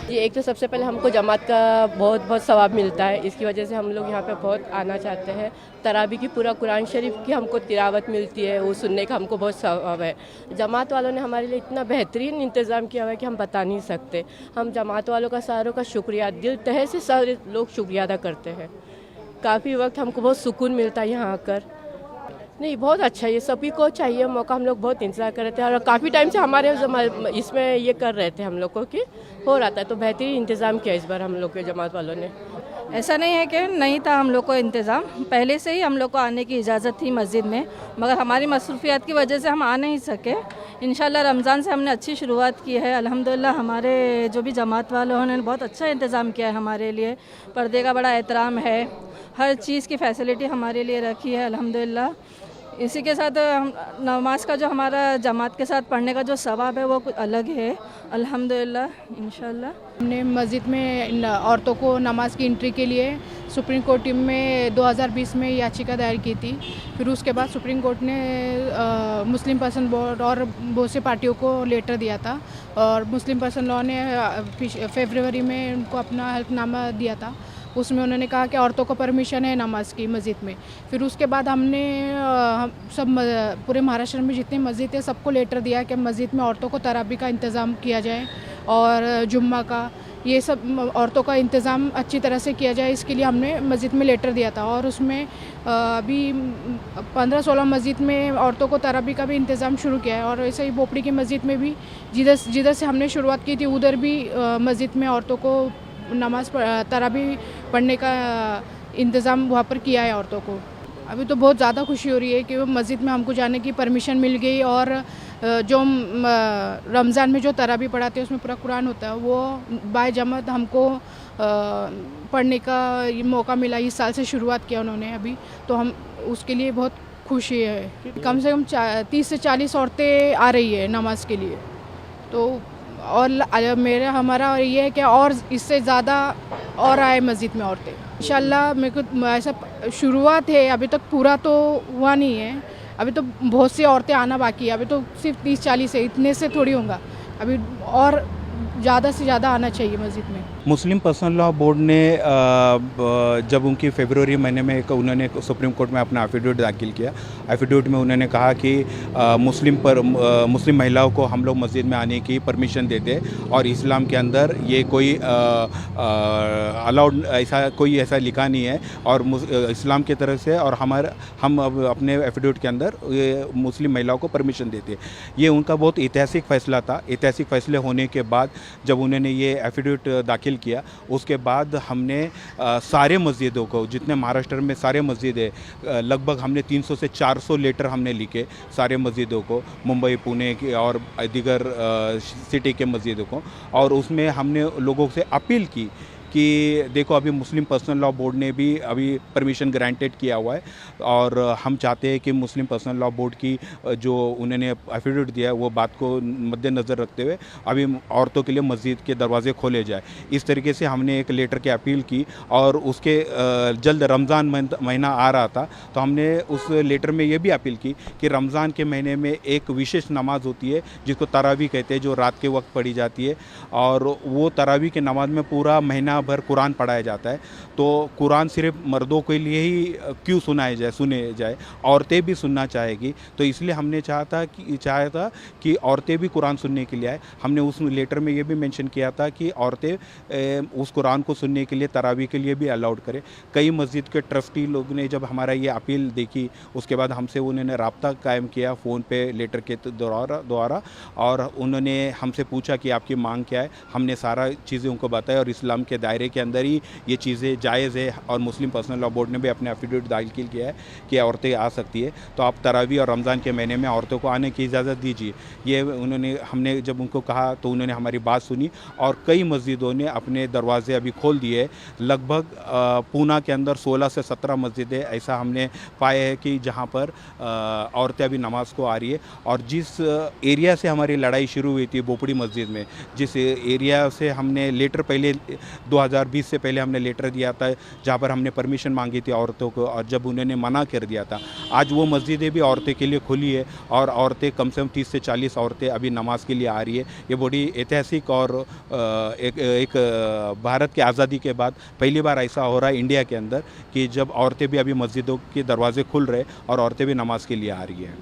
जी, एक तो सबसे पहले हमको जमात का बहुत बहुत सवाब मिलता है, इसकी वजह से हम लोग यहाँ पे बहुत आना चाहते हैं। तरावी की पूरा कुरान शरीफ की हमको तिलावत मिलती है, वो सुनने का हमको बहुत सवाब है। जमात वालों ने हमारे लिए इतना बेहतरीन इंतज़ाम किया हुआ है कि हम बता नहीं सकते। हम जमात वालों का सारों का शुक्रिया, दिल तहे से सारे लोग शुक्रिया अदा करते हैं। काफ़ी वक्त हमको बहुत सुकून मिलता है यहाँ आकर। नहीं, बहुत अच्छा है, ये सभी को चाहिए मौका। हम लोग बहुत इंतज़ार कर रहे थे और काफ़ी टाइम से हमारे इसमें ये कर रहे थे हम लोग को कि हो रहा था, तो बेहतरीन इंतज़ाम किया इस बार हम लोग के जमात वालों ने। ऐसा नहीं है कि नहीं था हम लोग को इंतज़ाम, पहले से ही हम लोग को आने की इजाज़त थी मस्जिद में, मगर हमारी मसरूफियात की वजह से हम आ नहीं सके। इंशाल्लाह रमज़ान से हमने अच्छी शुरुआत की है। अल्हम्दुलिल्लाह हमारे जो भी जमात वाले हैं उन्होंने बहुत अच्छा इंतज़ाम किया है हमारे लिए। पर्दे का बड़ा एहतराम है, हर चीज़ की फ़ैसिलिटी हमारे लिए रखी है अल्हम्दुलिल्लाह। इसी के साथ नमाज का जो हमारा जमात के साथ पढ़ने का जो सवाब है वो कुछ अलग है अल्हम्दुलिल्लाह इंशाल्लाह। हमने मस्जिद में औरतों को नमाज की एंट्री के लिए सुप्रीम कोर्ट टीम में 2020 में याचिका दायर की थी। फिर उसके बाद सुप्रीम कोर्ट ने मुस्लिम पर्सन बोर्ड और बहुत से पार्टियों को लेटर दिया था और मुस्लिम पर्सन लॉ ने फरवरी में उनको अपना हल्फनामा दिया था। उसमें उन्होंने कहा कि औरतों को परमिशन है नमाज की मस्जिद में। फिर उसके बाद हमने पूरे महाराष्ट्र में जितनी मस्जिद है सबको लेटर दिया कि मस्जिद में औरतों को तरावी का इंतज़ाम किया जाए और जुम्मा का, ये सब औरतों का इंतज़ाम अच्छी तरह से किया जाए, इसके लिए हमने मस्जिद में लेटर दिया था। और उसमें अभी 15-16 मस्जिद में औरतों को तरावी का भी इंतज़ाम शुरू किया है और ऐसे ही बोपड़ी की मस्जिद में भी जिधर से हमने शुरुआत की थी उधर भी मस्जिद में औरतों को नमाज तरावी पढ़ने का इंतज़ाम वहाँ पर किया है औरतों को। अभी तो बहुत ज़्यादा खुशी हो रही है कि वो मस्जिद में हमको जाने की परमिशन मिल गई और जो रमज़ान में जो तरावी पढ़ाते हैं उसमें पूरा कुरान होता है, वो बाय जमात हमको पढ़ने का ये मौका मिला। इस साल से शुरुआत किया उन्होंने अभी, तो हम उसके लिए बहुत खुशी है। कम से कम 30 से 40 औरतें आ रही है नमाज के लिए, तो और हमारा ये है कि और इससे ज़्यादा और आए मस्जिद में औरतें इंशाल्लाह। मेरे को ऐसा शुरुआत है, अभी तक पूरा तो हुआ नहीं है, अभी तो बहुत सी औरतें आना बाकी है। अभी तो सिर्फ 30-40 है, इतने से थोड़ी होगा, अभी और ज़्यादा से ज़्यादा आना चाहिए मस्जिद में। मुस्लिम पर्सनल लॉ बोर्ड ने जब उनकी फरवरी महीने में उन्होंने सुप्रीम कोर्ट में अपना एफिडेविट दाखिल किया। एफिडेविट में उन्होंने कहा कि मुस्लिम महिलाओं को हम लोग मस्जिद में आने की परमिशन देते और इस्लाम के अंदर ये कोई अलाउड ऐसा लिखा नहीं है और इस्लाम की तरफ से और हम अपने एफिडेविट के अंदर ये मुस्लिम महिलाओं को परमिशन देते। ये उनका बहुत ऐतिहासिक फैसला था। ऐतिहासिक फैसले होने के बाद जब उन्होंने ये एफिडेविट दाखिल किया, उसके बाद हमने सारे मस्जिदों को, जितने महाराष्ट्र में सारे मस्जिद है, लगभग हमने 300 से 400 लेटर हमने लिखे सारे मस्जिदों को, मुंबई, पुणे की और दीगर सिटी के मस्जिदों को, और उसमें हमने लोगों से अपील की कि देखो अभी मुस्लिम पर्सनल लॉ बोर्ड ने भी अभी परमिशन ग्रांटेड किया हुआ है और हम चाहते हैं कि मुस्लिम पर्सनल लॉ बोर्ड की जो उन्होंने एफिडेविट दिया है वो बात को मद्देनज़र रखते हुए अभी औरतों के लिए मस्जिद के दरवाजे खोले जाए। इस तरीके से हमने एक लेटर की अपील की और उसके जल्द रमज़ान महीना आ रहा था, तो हमने उस लेटर में ये भी अपील की कि रमज़ान के महीने में एक विशेष नमाज होती है जिसको तरावी कहते हैं, जो रात के वक्त पढ़ी जाती है, और वो तरावी के नमाज में पूरा महीना भर कुरान पढ़ाया जाता है। तो कुरान सिर्फ मर्दों के लिए ही क्यों सुने जाए, औरतें भी सुनना चाहेगी, तो इसलिए हमने चाहा था कि औरतें भी कुरान सुनने के लिए आए। हमने उस लेटर में ये भी मेंशन किया था कि औरतें उस कुरान को सुनने के लिए तरावी के लिए भी अलाउड करें। कई मस्जिद के ट्रस्टी लोग ने जब हमारा ये अपील देखी, उसके बाद हमसे उन्होंने रब्ता कायम किया फ़ोन पे लेटर के द्वारा, और उन्होंने हमसे पूछा कि आपकी मांग क्या है। हमने सारा चीज़ें उनको बताया और इस्लाम के दायरे के अंदर ही ये चीज़ें जायज़ है और मुस्लिम पर्सनल लॉ बोर्ड ने भी अपने एफिडेविट दाखिल किया है कि औरतें आ सकती है। तो आप तरावी और रमज़ान के महीने में औरतों को आने की इजाज़त दीजिए। ये हमने जब उनको कहा तो उन्होंने हमारी बात सुनी और कई मस्जिदों ने अपने दरवाजे अभी खोल दिए। लगभग पूना के अंदर 16 से 17 मस्जिदें ऐसा हमने पाए हैं कि जहाँ पर औरतें अभी नमाज को आ रही है। और जिस एरिया से हमारी लड़ाई शुरू हुई थी बोपड़ी मस्जिद में, जिस एरिया से हमने लेटर पहले 2020 से पहले हमने लेटर दिया था जहाँ पर हमने परमिशन मांगी थी औरतों को, और जब उन्होंने मना कर दिया था, आज वो मस्जिदें भी औरतें के लिए खुली है और औरतें कम से कम 30 से 40 औरतें अभी नमाज के लिए आ रही है। ये बड़ी ऐतिहासिक और एक भारत की आज़ादी के बाद पहली बार ऐसा हो रहा है इंडिया के अंदर कि जब औरतें भी अभी मस्जिदों के दरवाजे खुल रहे और औरतें भी नमाज के लिए आ रही है।